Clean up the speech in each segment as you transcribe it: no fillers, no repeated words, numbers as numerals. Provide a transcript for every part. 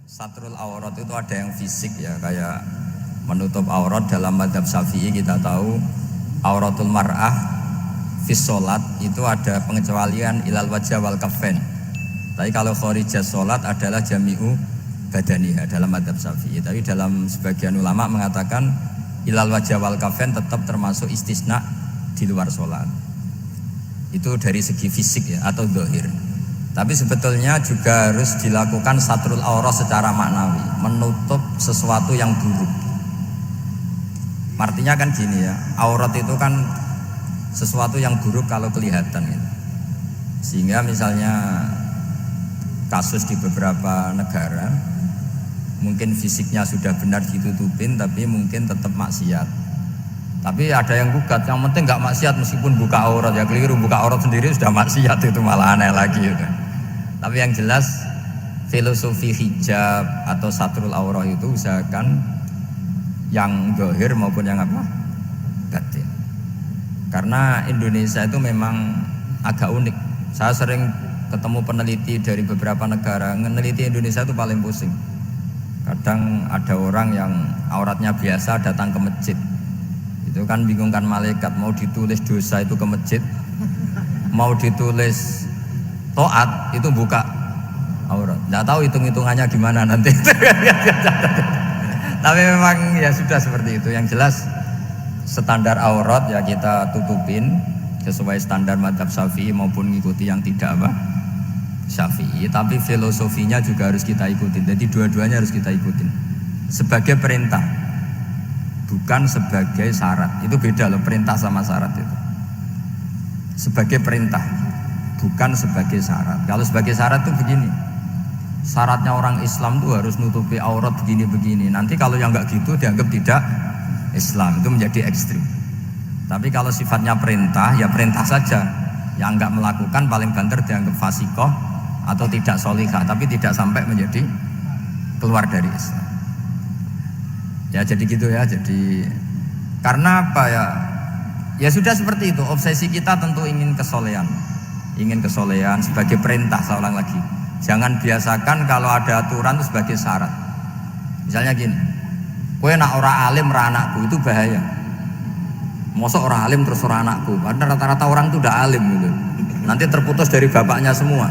Satrul aurat itu ada yang fisik ya, kayak menutup aurat. Dalam mazhab Syafi'i kita tahu auratul mar'ah fis sholat itu ada pengecualian ilal wajah wal kaffain. Tapi kalau kharijah sholat adalah jami'u badaniha dalam mazhab Syafi'i. Tapi dalam sebagian ulama mengatakan ilal wajah wal kaffain tetap termasuk istisna di luar sholat. Itu dari segi fisik ya, atau zahir. Tapi sebetulnya juga harus dilakukan satrul aurat secara maknawi, menutup sesuatu yang buruk. Artinya kan gini ya, aurat itu kan sesuatu yang buruk kalau kelihatan gitu. Sehingga misalnya kasus di beberapa negara mungkin fisiknya sudah benar ditutupin tapi mungkin tetap maksiat. Tapi ada yang gugat, yang penting nggak maksiat meskipun buka aurat, ya keliru, buka aurat sendiri sudah maksiat, itu malah aneh lagi gitu. Tapi yang jelas filosofi hijab atau satrul aurat itu usahakan yang zahir maupun yang apa? Batin. Karena Indonesia itu memang agak unik. Saya sering ketemu peneliti dari beberapa negara, meneliti Indonesia itu paling pusing. Kadang ada orang yang auratnya biasa datang ke masjid. Itu kan bingungkan malaikat, mau ditulis dosa itu ke masjid, mau ditulis toat itu buka aurat. Nggak tahu hitung-hitungannya gimana nanti. Tapi memang ya sudah seperti itu. Yang jelas standar aurat ya kita tutupin sesuai standar mazhab Syafi'i maupun mengikuti yang tidak apa Syafi'i. Tapi filosofinya juga harus kita ikutin. Jadi dua-duanya harus kita ikutin sebagai perintah, bukan sebagai syarat. Itu beda loh, perintah sama syarat itu. Sebagai perintah, bukan sebagai syarat. Kalau sebagai syarat itu begini, syaratnya orang Islam tuh harus nutupi aurat begini-begini. Nanti kalau yang nggak gitu dianggap tidak Islam, itu menjadi ekstrim. Tapi kalau sifatnya perintah, ya perintah saja. Yang nggak melakukan paling banter dianggap fasikoh atau tidak solihah, tapi tidak sampai menjadi keluar dari Islam. Ya jadi gitu ya. Jadi karena apa ya? Ya sudah seperti itu. Obsesi kita tentu ingin kesolehan. Ingin kesolehan sebagai perintah. Saya ulang lagi, jangan biasakan kalau ada aturan itu sebagai syarat. Misalnya gini, kowe nak ora alim ra anakku, itu bahaya. Mosok ora alim terus ora anakku, padahal rata-rata orang itu udah alim gitu. Nanti terputus dari bapaknya semua.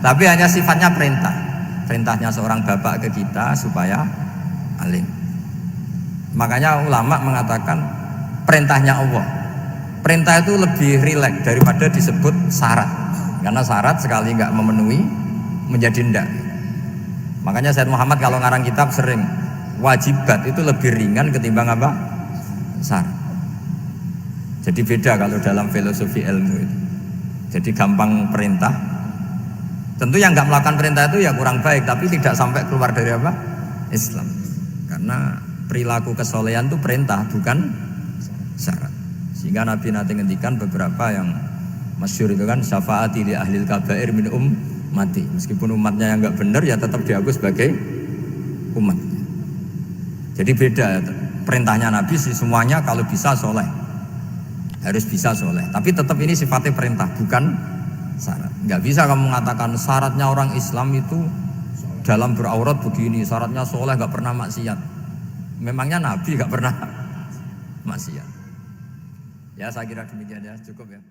Tapi hanya sifatnya perintah. Perintahnya seorang bapak ke kita supaya alim. Makanya ulama mengatakan perintahnya Allah. Perintah itu lebih rileks daripada disebut syarat. Karena syarat sekali nggak memenuhi menjadi ndak. Makanya Sayyid Muhammad kalau ngarang kitab sering wajibat itu lebih ringan ketimbang apa? Syarat. Jadi beda kalau dalam filosofi ilmu itu. Jadi gampang perintah. Tentu yang nggak melakukan perintah itu ya kurang baik, tapi tidak sampai keluar dari apa? Islam. Karena perilaku kesolehan itu perintah, bukan syarat. Sehingga Nabi nanti ngendikan beberapa yang masyhur itu kan, syafaati li ahlil kabair min ummati. Meskipun umatnya yang nggak benar ya tetap dianggap sebagai umat. Jadi beda perintahnya Nabi sih, semuanya kalau bisa soleh, harus bisa soleh. Tapi tetap ini sifatnya perintah, bukan syarat. Nggak bisa kamu mengatakan syaratnya orang Islam itu dalam beraurat begini, syaratnya soleh nggak pernah maksiat. Memangnya Nabi nggak pernah maksiat? Ya saya kira demikian ya, cukup ya.